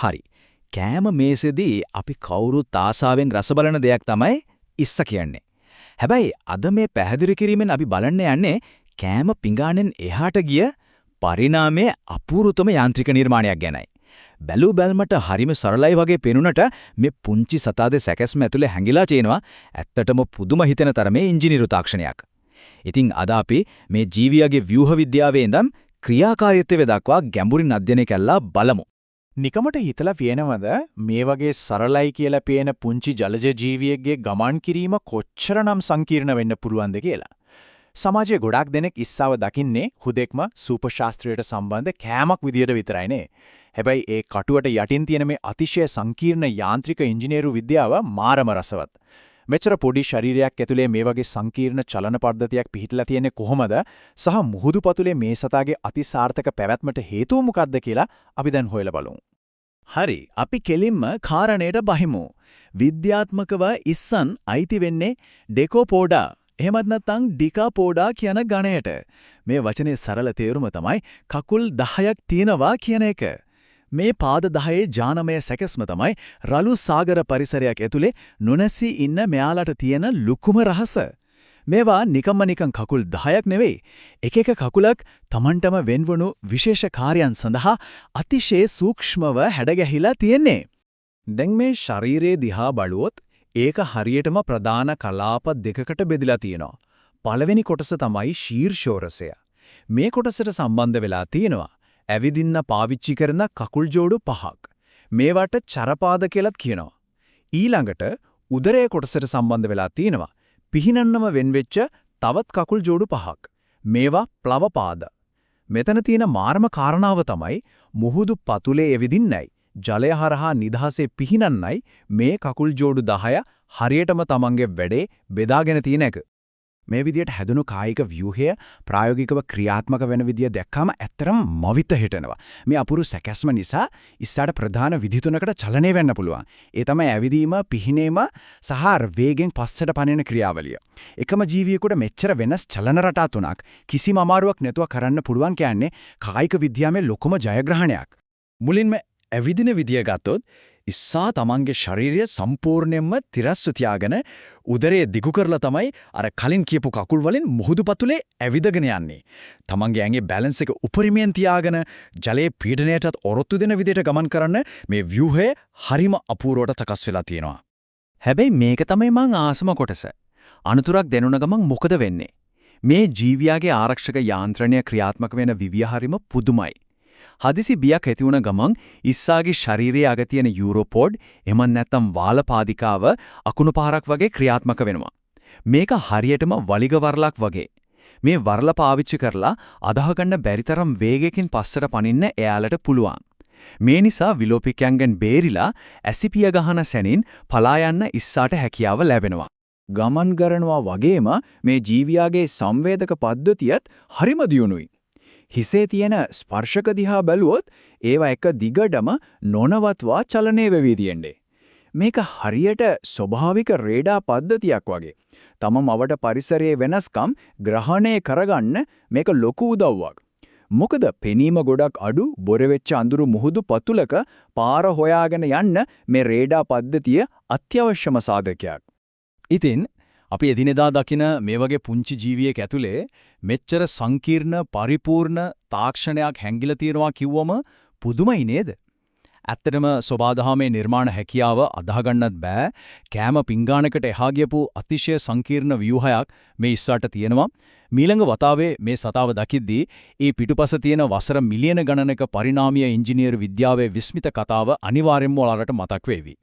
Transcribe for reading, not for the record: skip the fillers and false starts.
හරි. කෑම මේසෙදී අපි කවුරුත් ආසාවෙන් රස බලන දෙයක් තමයි ඉස්ස කියන්නේ. හැබැයි අද මේ පැහැදිලි කිරීමෙන් අපි බලන්න යන්නේ කෑම පිඟානෙන් එහාට ගිය පරිණාමයේ අපූර්වතම යාන්ත්‍රික නිර්මාණයක් ගැනයි. බැලු බැල්මට හරිම සරලයි වගේ පෙනුනට මේ පුංචි සතාදේ සැකස්ම ඇතුලේ හැංගිලා තියෙනවා ඇත්තටම පුදුම හිතෙන තරමේ ඉංජිනේරු තාක්ෂණයක්. ඉතින් අද අපි මේ ජීවියාගේ ව්‍යුහ විද්‍යාවේ ඉඳන් ක්‍රියාකාරීත්වය දක්වා ගැඹුරින් අධ්‍යයනය කළා බලමු. නිකමට හිතලා තියෙනවද මේ වගේ සරලයි කියලා පේන පුංචි ජලජ ජීවියෙක්ගේ ගමන් කිරීම කොච්චරනම් සංකීර්ණ වෙන්න පුළුවන්ද කියලා? සමාජයේ ගොඩාක් දෙනෙක් ඉස්සාව දකින්නේ හුදෙක්ම සූපර් ශාස්ත්‍රයට සම්බන්ධ කෑමක් විදියට විතරයිනේ. හැබැයි ඒ කටුවට යටින් තියෙන මේ අතිශය සංකීර්ණ යාන්ත්‍රික ඉංජිනේරු විද්‍යාව මාරම රසවත්. මෙච්චර පොඩි ශරීරයක් ඇතුලේ මේ වගේ සංකීර්ණ චලන පද්ධතියක් පිහිටලා තියෙන්නේ කොහොමද? සහ මුහුදු පතුලේ මේ සතාගේ අතිසාර්ථක පැවැත්මට හේතුව මොකක්ද කියලා අපි දැන් හොයලා බලමු. හරි, අපි කෙලින්ම කාරණයට බහිමු. විද්‍යාත්මකව ඉස්සන් අයිති වෙන්නේ ඩෙකෝපෝඩා එහෙමත් නැත්නම් ඩිකාපෝඩා කියන ගණයට. මේ වචනේ සරල තේරුම තමයි කකුල් 10ක් තියෙනවා කියන එක. මේ පාද 10 ජානමය සැකස්ම තමයි රළු සාගර පරිසරයක් ඇතුලේ නොනැසී ඉන්න මෙයාලට තියෙන ලුකුම රහස. මේවා නිකන් කකුල් 10ක් නෙවෙයි. එක එක කකුලක් Tamanටම වෙන්වණු විශේෂ කාර්යයන් සඳහා අතිශය සූක්ෂමව හැඩගැහිලා තියෙන්නේ. දැන් මේ ශරීරයේ දිහා බලුවොත් ඒක හරියටම ප්‍රධාන කලාප දෙකකට බෙදලා තියෙනවා. පළවෙනි කොටස තමයි ශීර්ෂෝරසය. මේ කොටසට සම්බන්ධ වෙලා තියෙනවා ඇවිදින්න පාවිච්චි කරන කකුල් ජෝඩු 5ක්. මේවට චරපාද කියලාත් කියනවා. ඊළඟට උදරයේ කොටසට සම්බන්ධ වෙලා තියෙනවා පිහිනන්නම වෙන්වෙච්ච තවත් කකුල් ජෝඩු 5ක්. මේවා ප්ලවපාද. මෙතන තියෙන මාර්ම කාරණාව තමයි මුහුදු පතුලේ ඇවිදින්නයි ජලය හරහා නිදහසේ පිහිනන්නයි මේ කකුල් ජෝඩු 10 හරියටම තමන්ගේ වැඩේ බෙදාගෙන තියෙන එක. මේ විදියට හැදුණු කායික ව්‍යුහය ප්‍රායෝගිකව ක්‍රියාත්මක වෙන විදිය දැක්කම ඇත්තරම මවිත හිටෙනවා. මේ අපුරු සැකස්ම නිසා ඉස්සරට ප්‍රධාන විධි තුනකට චලනය වෙන්න පුළුවන්. ඒ තමයි ඇවිදීම, පිහිනීම සහ වේගෙන් පස්සට පනින ක්‍රියාවලිය. එකම ජීවියෙකුට මෙච්චර වෙනස් චලන රටා තුනක් කිසිම අමාරුවක් නැතුව කරන්න පුළුවන් කියන්නේ කායික විද්‍යාවේ ලොකුම ජයග්‍රහණයක්. මුලින්ම ඇවිදින විදිය ගත්තොත් ඉස්සා තමන්ගේ ශරීරය සම්පූර්ණයෙන්ම තිරස්ව තියාගෙන උදරයේ දිගු කරලා තමයි අර කලින් කියපු කකුල් වලින් මුහුදු පතුලේ ඇවිදගෙන යන්නේ. තමන්ගේ ඇඟේ බැලන්ස් එක උපරිමයෙන් තියාගෙන ජලයේ පීඩනයටත් ඔරොත්තු දෙන විදිහට ගමන් කරන්න මේ ව්‍යුහය හරිම අපූර්වට සකස් වෙලා තියෙනවා. හැබැයි මේක තමයි මං ආසම කොටස. අනුතුරක් දැනුණ ගමන් මොකද වෙන්නේ? මේ ජීවියාගේ ආරක්ෂක යාන්ත්‍රණය ක්‍රියාත්මක වෙන විවිය හරිම පුදුමයි. හදිසි බියක් ඇති වුණ ගමන් ඉස්සාගේ ශරීරයේ අග තියෙන යුරෝපෝඩ් එමන් නැත්නම් වාලපාදිකාව අකුණු පාරක් වගේ ක්‍රියාත්මක වෙනවා. මේක හරියටම වලිග වරලක් වගේ. මේ වරල පාවිච්චි කරලා අදාහ ගන්න බැරි තරම් වේගයකින් පස්සට පනින්න එයාලට පුළුවන්. මේ නිසා විලෝපිකයන්ගෙන් බේරිලා ඇසිපිය ගහන සැනින් පලා යන්න ඉස්සාට හැකියාව ලැබෙනවා. ගමන් කරනවා වගේම මේ ජීවියාගේ සංවේදක පද්ධතියත් හරිම දියුණුයි. හිසේ තියෙන ස්පර්ශක දිහා බැලුවොත් ඒවා එක දිගටම නොනවත්වා චලනය වෙවි තියෙන්නේ. මේක හරියට ස්වභාවික රේඩාර් පද්ධතියක් වගේ. තමම අවට පරිසරයේ වෙනස්කම් ග්‍රහණය කරගන්න මේක ලොකු උදව්වක්. මොකද පෙනීම ගොඩක් අඩු බොර වෙච්ච අඳුරු මුහුදු පතුලක පාර හොයාගෙන යන්න මේ රේඩාර් පද්ධතිය අත්‍යවශ්‍යම සාධකයක්. ඉතින් අපි එදිනෙදා දකින මේ වගේ පුංචි ජීවියෙක් ඇතුලේ මෙච්චර සංකීර්ණ පරිපූර්ණ තාක්ෂණයක් හැංගිලා තියෙනවා කිව්වම පුදුමයි නේද? ඇත්තටම සෝබාදහමේ නිර්මාණ හැකියාව අදාහ ගන්නත් බෑ. කෑම පිංගානකට එහා ගියපු අතිශය සංකීර්ණ ව්‍යුහයක් මේ ඉස්සරට තියෙනවා. මීළඟ වතාවේ මේ සතාව දකිද්දී ඒ පිටුපස තියෙන වසර මිලියන ගණනක පරිණාමීය ඉංජිනේරු විද්‍යාවේ විස්මිත කතාව අනිවාර්යයෙන්ම ඔයාලට මතක් වේවි.